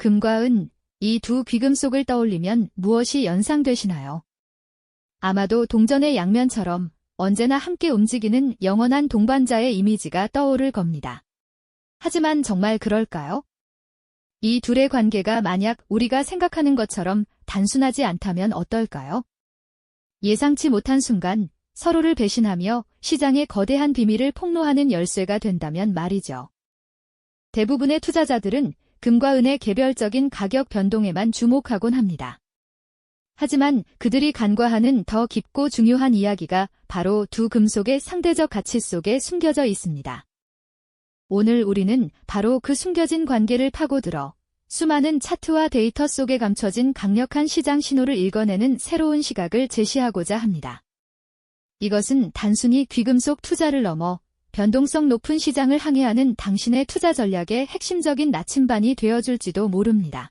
금과 은, 이 두 귀금속을 떠올리면 무엇이 연상되시나요? 아마도 동전의 양면처럼 언제나 함께 움직이는 영원한 동반자의 이미지가 떠오를 겁니다. 하지만 정말 그럴까요? 이 둘의 관계가 만약 우리가 생각하는 것처럼 단순하지 않다면 어떨까요? 예상치 못한 순간 서로를 배신하며 시장의 거대한 비밀을 폭로하는 열쇠가 된다면 말이죠. 대부분의 투자자들은 금과 은의 개별적인 가격 변동에만 주목하곤 합니다. 하지만 그들이 간과하는 더 깊고 중요한 이야기가 바로 두 금속의 상대적 가치 속에 숨겨져 있습니다. 오늘 우리는 바로 그 숨겨진 관계를 파고들어 수많은 차트와 데이터 속에 감춰진 강력한 시장 신호를 읽어내는 새로운 시각을 제시하고자 합니다. 이것은 단순히 귀금속 투자를 넘어 변동성 높은 시장을 항해하는 당신의 투자 전략의 핵심적인 나침반이 되어줄지도 모릅니다.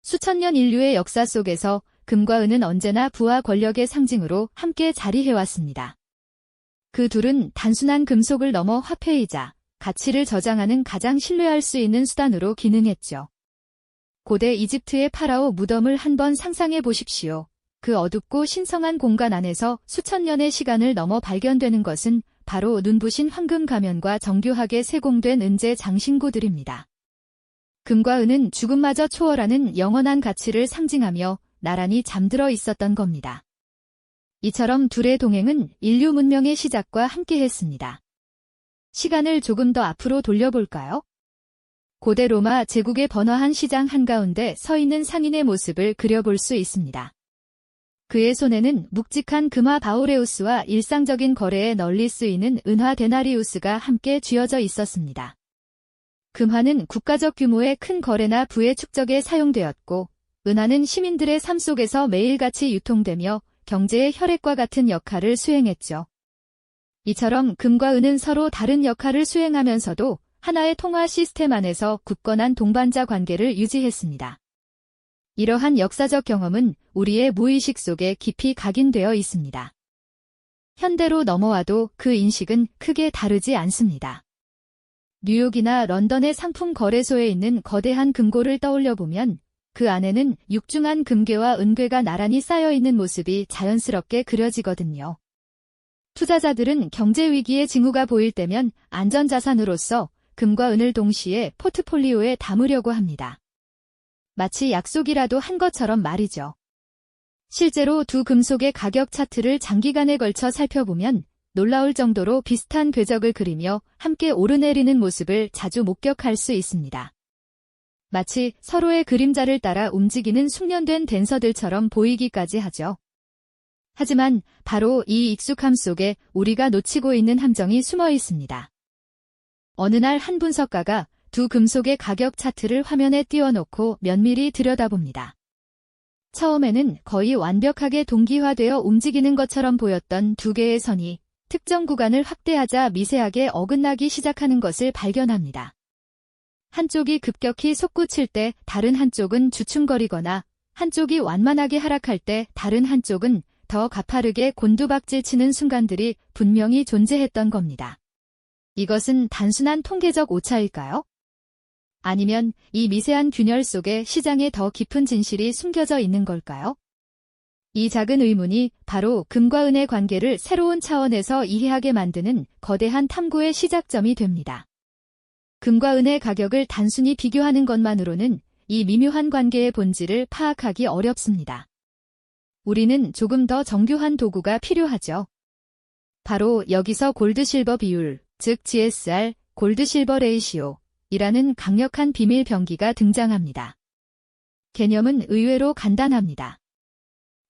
수천 년 인류의 역사 속에서 금과 은은 언제나 부와 권력의 상징으로 함께 자리해왔습니다. 그 둘은 단순한 금속을 넘어 화폐이자 가치를 저장하는 가장 신뢰할 수 있는 수단으로 기능했죠. 고대 이집트의 파라오 무덤을 한번 상상해 보십시오. 그 어둡고 신성한 공간 안에서 수천 년의 시간을 넘어 발견되는 것은 바로 눈부신 황금 가면과 정교하게 세공된 은재 장신구들입니다. 금과 은은 죽음마저 초월하는 영원한 가치를 상징하며 나란히 잠들어 있었던 겁니다. 이처럼 둘의 동행은 인류 문명의 시작과 함께했습니다. 시간을 조금 더 앞으로 돌려볼까요? 고대 로마 제국의 번화한 시장 한가운데 서 있는 상인의 모습을 그려볼 수 있습니다. 그의 손에는 묵직한 금화 바오레우스와 일상적인 거래에 널리 쓰이는 은화 데나리우스가 함께 쥐어져 있었습니다. 금화는 국가적 규모의 큰 거래나 부의 축적에 사용되었고, 은화는 시민들의 삶 속에서 매일같이 유통되며 경제의 혈액과 같은 역할을 수행했죠. 이처럼 금과 은은 서로 다른 역할을 수행하면서도 하나의 통화 시스템 안에서 굳건한 동반자 관계를 유지했습니다. 이러한 역사적 경험은 우리의 무의식 속에 깊이 각인되어 있습니다. 현대로 넘어와도 그 인식은 크게 다르지 않습니다. 뉴욕이나 런던의 상품 거래소에 있는 거대한 금고를 떠올려보면 그 안에는 육중한 금괴와 은괴가 나란히 쌓여있는 모습이 자연스럽게 그려지거든요. 투자자들은 경제 위기의 징후가 보일 때면 안전자산으로서 금과 은을 동시에 포트폴리오에 담으려고 합니다. 마치 약속이라도 한 것처럼 말이죠. 실제로 두 금속의 가격 차트를 장기간에 걸쳐 살펴보면 놀라울 정도로 비슷한 궤적을 그리며 함께 오르내리는 모습을 자주 목격할 수 있습니다. 마치 서로의 그림자를 따라 움직이는 숙련된 댄서들처럼 보이기까지 하죠. 하지만 바로 이 익숙함 속에 우리가 놓치고 있는 함정이 숨어 있습니다. 어느 날 한 분석가가 두 금속의 가격 차트를 화면에 띄워놓고 면밀히 들여다봅니다. 처음에는 거의 완벽하게 동기화되어 움직이는 것처럼 보였던 두 개의 선이 특정 구간을 확대하자 미세하게 어긋나기 시작하는 것을 발견합니다. 한쪽이 급격히 솟구칠 때 다른 한쪽은 주춤거리거나 한쪽이 완만하게 하락할 때 다른 한쪽은 더 가파르게 곤두박질 치는 순간들이 분명히 존재했던 겁니다. 이것은 단순한 통계적 오차일까요? 아니면 이 미세한 균열 속에 시장의 더 깊은 진실이 숨겨져 있는 걸까요? 이 작은 의문이 바로 금과 은의 관계를 새로운 차원에서 이해하게 만드는 거대한 탐구의 시작점이 됩니다. 금과 은의 가격을 단순히 비교하는 것만으로는 이 미묘한 관계의 본질을 파악하기 어렵습니다. 우리는 조금 더 정교한 도구가 필요하죠. 바로 여기서 골드실버 비율, 즉 GSR, 골드실버 레이시오 이라는 강력한 비밀 병기가 등장합니다. 개념은 의외로 간단합니다.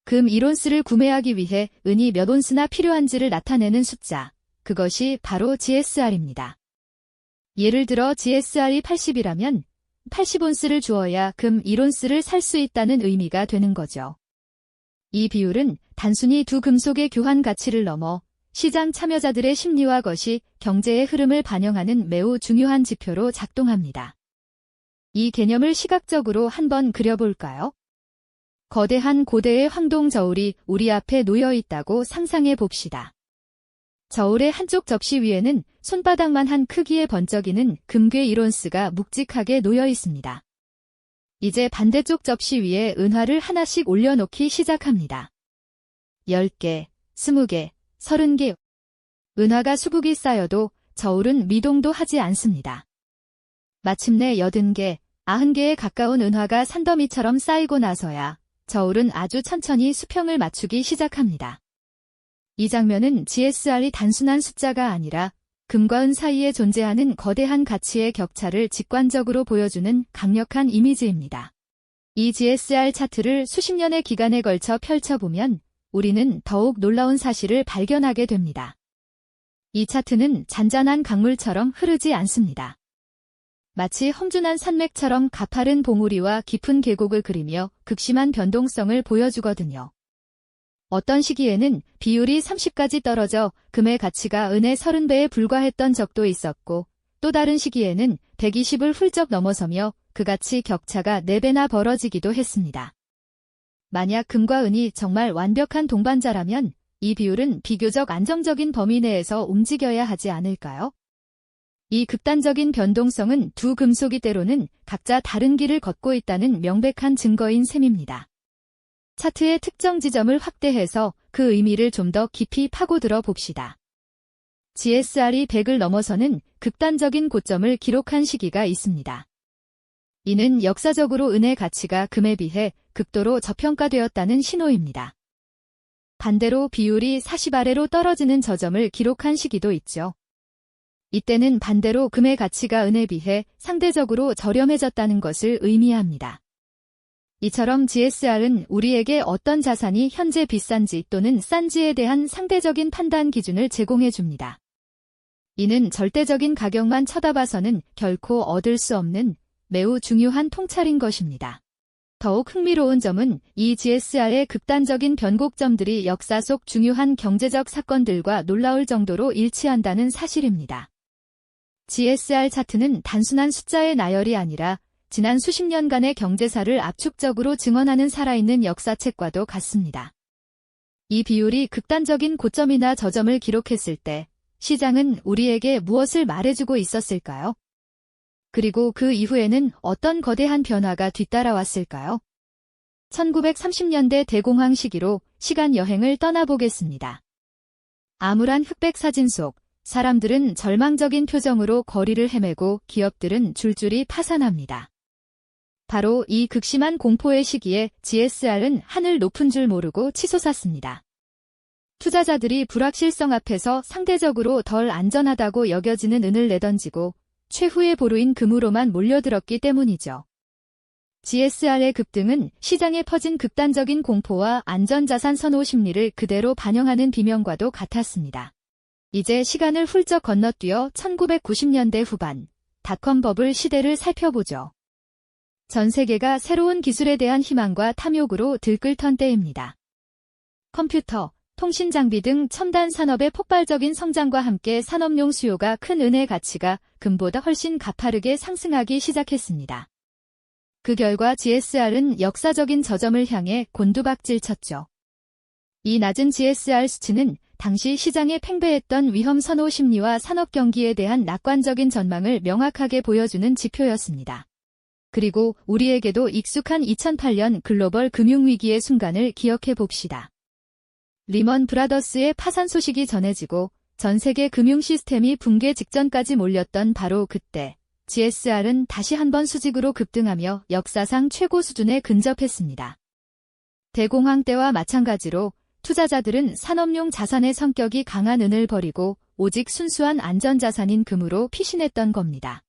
금 1온스를 구매하기 위해 은이 몇 온스나 필요한지를 나타내는 숫자, 그것이 바로 GSR입니다. 예를 들어 GSR이 80이라면 80온스를 주어야 금 1온스를 살 수 있다는 의미가 되는 거죠. 이 비율은 단순히 두 금속의 교환 가치를 넘어 시장 참여자들의 심리와 것이 경제의 흐름을 반영하는 매우 중요한 지표로 작동합니다. 이 개념을 시각적으로 한번 그려볼까요? 거대한 고대의 황동 저울이 우리 앞에 놓여 있다고 상상해 봅시다. 저울의 한쪽 접시 위에는 손바닥만한 크기의 번쩍이는 금괴 1온스가 묵직하게 놓여 있습니다. 이제 반대쪽 접시 위에 은화를 하나씩 올려놓기 시작합니다. 10개, 20개, 30개. 은화가 수북이 쌓여도 저울은 미동도 하지 않습니다. 마침내 80개, 90개에 가까운 은화가 산더미처럼 쌓이고 나서야 저울은 아주 천천히 수평을 맞추기 시작합니다. 이 장면은 GSR이 단순한 숫자가 아니라 금과 은 사이에 존재하는 거대한 가치의 격차를 직관적으로 보여주는 강력한 이미지입니다. 이 GSR 차트를 수십 년의 기간에 걸쳐 펼쳐보면 우리는 더욱 놀라운 사실을 발견하게 됩니다. 이 차트는 잔잔한 강물처럼 흐르지 않습니다. 마치 험준한 산맥처럼 가파른 봉우리와 깊은 계곡을 그리며 극심한 변동성을 보여주거든요. 어떤 시기에는 비율이 30까지 떨어져 금의 가치가 은의 30배에 불과했던 적도 있었고, 또 다른 시기에는 120을 훌쩍 넘어서며 그 가치 격차가 4배나 벌어지기도 했습니다. 만약 금과 은이 정말 완벽한 동반자라면 이 비율은 비교적 안정적인 범위 내에서 움직여야 하지 않을까요? 이 극단적인 변동성은 두 금속이 때로는 각자 다른 길을 걷고 있다는 명백한 증거인 셈입니다. 차트의 특정 지점을 확대해서 그 의미를 좀 더 깊이 파고들어 봅시다. GSR이 100을 넘어서는 극단적인 고점을 기록한 시기가 있습니다. 이는 역사적으로 은의 가치가 금에 비해 극도로 저평가되었다는 신호입니다. 반대로 비율이 40 아래로 떨어지는 저점을 기록한 시기도 있죠. 이때는 반대로 금의 가치가 은에 비해 상대적으로 저렴해졌다는 것을 의미합니다. 이처럼 GSR은 우리에게 어떤 자산이 현재 비싼지 또는 싼지에 대한 상대적인 판단 기준을 제공해 줍니다. 이는 절대적인 가격만 쳐다봐서는 결코 얻을 수 없는 매우 중요한 통찰인 것입니다. 더욱 흥미로운 점은 이 GSR의 극단적인 변곡점들이 역사 속 중요한 경제적 사건들과 놀라울 정도로 일치한다는 사실입니다. GSR 차트는 단순한 숫자의 나열이 아니라 지난 수십 년간의 경제사를 압축적으로 증언하는 살아있는 역사책과도 같습니다. 이 비율이 극단적인 고점이나 저점을 기록했을 때 시장은 우리에게 무엇을 말해주고 있었을까요? 그리고 그 이후에는 어떤 거대한 변화가 뒤따라왔을까요? 1930년대 대공황 시기로 시간 여행을 떠나보겠습니다. 암울한 흑백 사진 속 사람들은 절망적인 표정으로 거리를 헤매고 기업들은 줄줄이 파산합니다. 바로 이 극심한 공포의 시기에 GSR은 하늘 높은 줄 모르고 치솟았습니다. 투자자들이 불확실성 앞에서 상대적으로 덜 안전하다고 여겨지는 은을 내던지고 최후의 보루인 금으로만 몰려들었기 때문이죠. GSR의 급등은 시장에 퍼진 극단적인 공포와 안전자산 선호 심리를 그대로 반영하는 비명과도 같았습니다. 이제 시간을 훌쩍 건너뛰어 1990년대 후반 닷컴 버블 시대를 살펴보죠. 전 세계가 새로운 기술에 대한 희망과 탐욕으로 들끓던 때입니다. 컴퓨터, 통신 장비 등 첨단 산업의 폭발적인 성장과 함께 산업용 수요가 큰 은의 가치가 금보다 훨씬 가파르게 상승하기 시작했습니다. 그 결과 GSR은 역사적인 저점을 향해 곤두박질 쳤죠. 이 낮은 GSR 수치는 당시 시장에 팽배했던 위험 선호 심리와 산업 경기에 대한 낙관적인 전망을 명확하게 보여주는 지표였습니다. 그리고 우리에게도 익숙한 2008년 글로벌 금융위기의 순간을 기억해 봅시다. 리먼 브라더스의 파산 소식이 전해지고 전 세계 금융 시스템이 붕괴 직전까지 몰렸던 바로 그때 GSR은 다시 한번 수직으로 급등하며 역사상 최고 수준에 근접했습니다. 대공황 때와 마찬가지로 투자자들은 산업용 자산의 성격이 강한 은을 버리고 오직 순수한 안전자산인 금으로 피신했던 겁니다.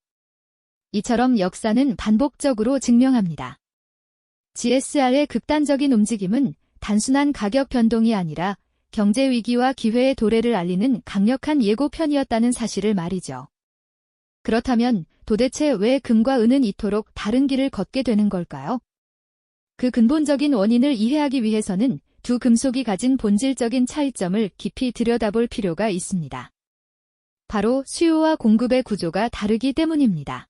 이처럼 역사는 반복적으로 증명합니다. GSR의 극단적인 움직임은 단순한 가격 변동이 아니라 경제 위기와 기회의 도래를 알리는 강력한 예고편이었다는 사실을 말이죠. 그렇다면 도대체 왜 금과 은은 이토록 다른 길을 걷게 되는 걸까요? 그 근본적인 원인을 이해하기 위해서는 두 금속이 가진 본질적인 차이점을 깊이 들여다볼 필요가 있습니다. 바로 수요와 공급의 구조가 다르기 때문입니다.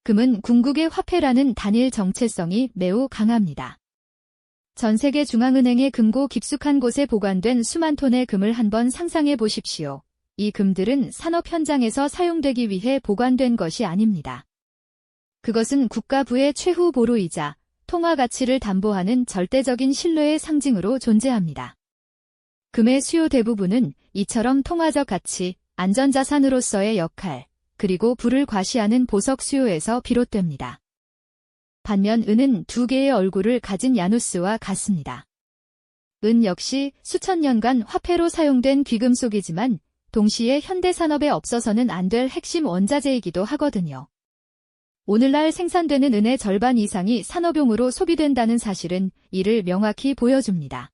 금은 궁극의 화폐라는 단일 정체성이 매우 강합니다. 전 세계 중앙은행의 금고 깊숙한 곳에 보관된 수만 톤의 금을 한번 상상해 보십시오. 이 금들은 산업 현장에서 사용되기 위해 보관된 것이 아닙니다. 그것은 국가부의 최후 보루이자 통화 가치를 담보하는 절대적인 신뢰의 상징으로 존재합니다. 금의 수요 대부분은 이처럼 통화적 가치, 안전자산으로서의 역할, 그리고 부를 과시하는 보석 수요에서 비롯됩니다. 반면 은은 두 개의 얼굴을 가진 야누스와 같습니다. 은 역시 수천 년간 화폐로 사용된 귀금속이지만 동시에 현대산업에 없어서는 안 될 핵심 원자재이기도 하거든요. 오늘날 생산되는 은의 절반 이상이 산업용으로 소비된다는 사실은 이를 명확히 보여줍니다.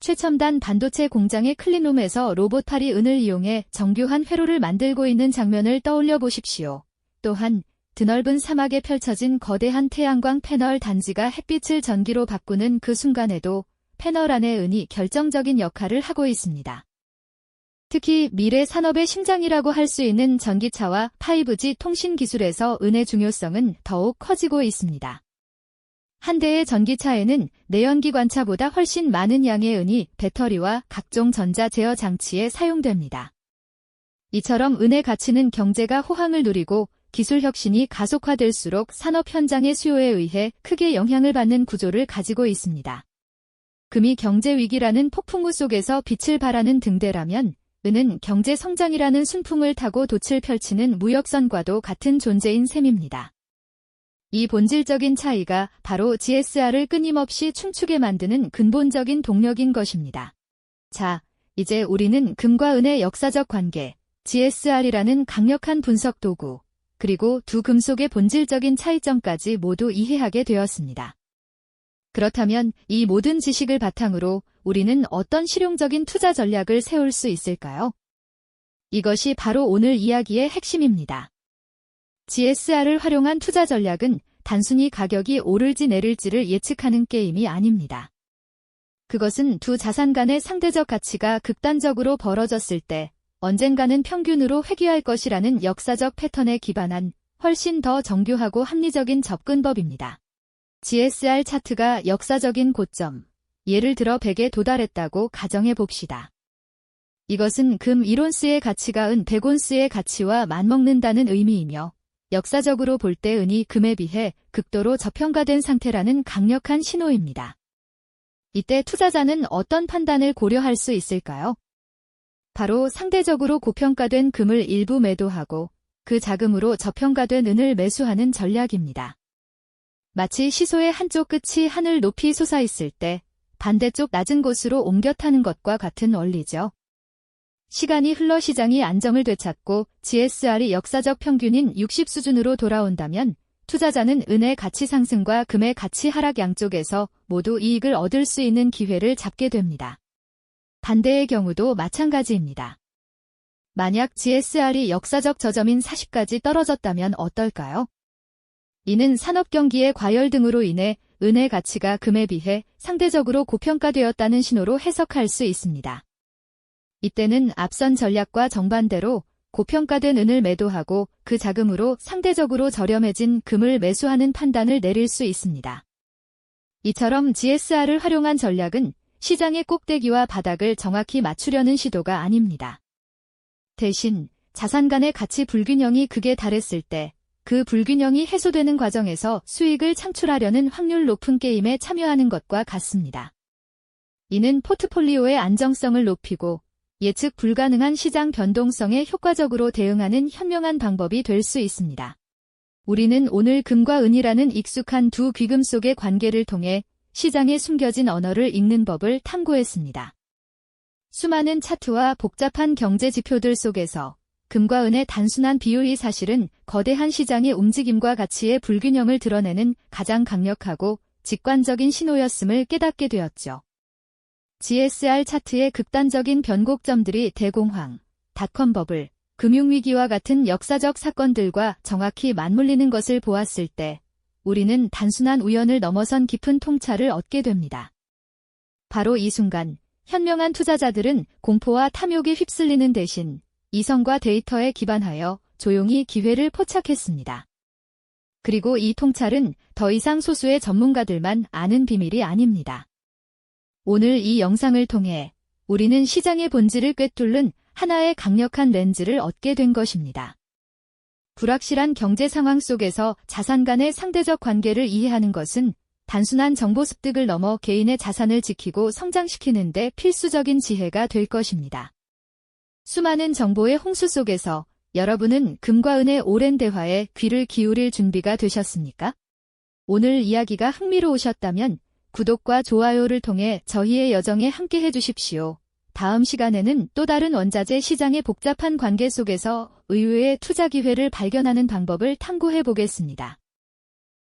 최첨단 반도체 공장의 클린룸에서 로봇팔이 은을 이용해 정교한 회로를 만들고 있는 장면을 떠올려 보십시오. 또한 드넓은 사막에 펼쳐진 거대한 태양광 패널 단지가 햇빛을 전기로 바꾸는 그 순간에도 패널 안의 은이 결정적인 역할을 하고 있습니다. 특히 미래 산업의 심장이라고 할 수 있는 전기차와 5G 통신 기술에서 은의 중요성은 더욱 커지고 있습니다. 한 대의 전기차에는 내연기관차보다 훨씬 많은 양의 은이 배터리와 각종 전자 제어 장치에 사용됩니다. 이처럼 은의 가치는 경제가 호황을 누리고 기술 혁신이 가속화될수록 산업 현장의 수요에 의해 크게 영향을 받는 구조를 가지고 있습니다. 금이 경제 위기라는 폭풍우 속에서 빛을 발하는 등대라면 은은 경제 성장이라는 순풍을 타고 돛을 펼치는 무역선과도 같은 존재인 셈입니다. 이 본질적인 차이가 바로 GSR을 끊임없이 춤추게 만드는 근본적인 동력인 것입니다. 자, 이제 우리는 금과 은의 역사적 관계, GSR이라는 강력한 분석 도구, 그리고 두 금속의 본질적인 차이점까지 모두 이해하게 되었습니다. 그렇다면 이 모든 지식을 바탕으로 우리는 어떤 실용적인 투자 전략을 세울 수 있을까요? 이것이 바로 오늘 이야기의 핵심입니다. GSR을 활용한 투자 전략은 단순히 가격이 오를지 내릴지를 예측하는 게임이 아닙니다. 그것은 두 자산 간의 상대적 가치가 극단적으로 벌어졌을 때 언젠가는 평균으로 회귀할 것이라는 역사적 패턴에 기반한 훨씬 더 정교하고 합리적인 접근법입니다. GSR 차트가 역사적인 고점, 예를 들어 100에 도달했다고 가정해 봅시다. 이것은 금 1온스의 가치가 은 100온스의 가치와 맞먹는다는 의미이며 역사적으로 볼 때 은이 금에 비해 극도로 저평가된 상태라는 강력한 신호입니다. 이때 투자자는 어떤 판단을 고려할 수 있을까요? 바로 상대적으로 고평가된 금을 일부 매도하고 그 자금으로 저평가된 은을 매수하는 전략입니다. 마치 시소의 한쪽 끝이 하늘 높이 솟아있을 때 반대쪽 낮은 곳으로 옮겨 타는 것과 같은 원리죠. 시간이 흘러 시장이 안정을 되찾고 GSR이 역사적 평균인 60 수준으로 돌아온다면 투자자는 은의 가치 상승과 금의 가치 하락 양쪽에서 모두 이익을 얻을 수 있는 기회를 잡게 됩니다. 반대의 경우도 마찬가지입니다. 만약 GSR이 역사적 저점인 40까지 떨어졌다면 어떨까요? 이는 산업 경기의 과열 등으로 인해 은의 가치가 금에 비해 상대적으로 고평가되었다는 신호로 해석할 수 있습니다. 이때는 앞선 전략과 정반대로 고평가된 은을 매도하고 그 자금으로 상대적으로 저렴해진 금을 매수하는 판단을 내릴 수 있습니다. 이처럼 GSR을 활용한 전략은 시장의 꼭대기와 바닥을 정확히 맞추려는 시도가 아닙니다. 대신 자산 간의 가치 불균형이 극에 달했을 때 그 불균형이 해소되는 과정에서 수익을 창출하려는 확률 높은 게임에 참여하는 것과 같습니다. 이는 포트폴리오의 안정성을 높이고 예측 불가능한 시장 변동성에 효과적으로 대응하는 현명한 방법이 될 수 있습니다. 우리는 오늘 금과 은이라는 익숙한 두 귀금속의 관계를 통해 시장에 숨겨진 언어를 읽는 법을 탐구했습니다. 수많은 차트와 복잡한 경제 지표들 속에서 금과 은의 단순한 비율이 사실은 거대한 시장의 움직임과 가치의 불균형을 드러내는 가장 강력하고 직관적인 신호였음을 깨닫게 되었죠. GSR 차트의 극단적인 변곡점들이 대공황, 닷컴 버블, 금융위기와 같은 역사적 사건들과 정확히 맞물리는 것을 보았을 때 우리는 단순한 우연을 넘어선 깊은 통찰을 얻게 됩니다. 바로 이 순간 현명한 투자자들은 공포와 탐욕에 휩쓸리는 대신 이성과 데이터에 기반하여 조용히 기회를 포착했습니다. 그리고 이 통찰은 더 이상 소수의 전문가들만 아는 비밀이 아닙니다. 오늘 이 영상을 통해 우리는 시장의 본질을 꿰뚫는 하나의 강력한 렌즈를 얻게 된 것입니다. 불확실한 경제 상황 속에서 자산 간의 상대적 관계를 이해하는 것은 단순한 정보 습득을 넘어 개인의 자산을 지키고 성장시키는 데 필수적인 지혜가 될 것입니다. 수많은 정보의 홍수 속에서 여러분은 금과 은의 오랜 대화에 귀를 기울일 준비가 되셨습니까? 오늘 이야기가 흥미로우셨다면 구독과 좋아요를 통해 저희의 여정에 함께 해주십시오. 다음 시간에는 또 다른 원자재 시장의 복잡한 관계 속에서 의외의 투자 기회를 발견하는 방법을 탐구해 보겠습니다.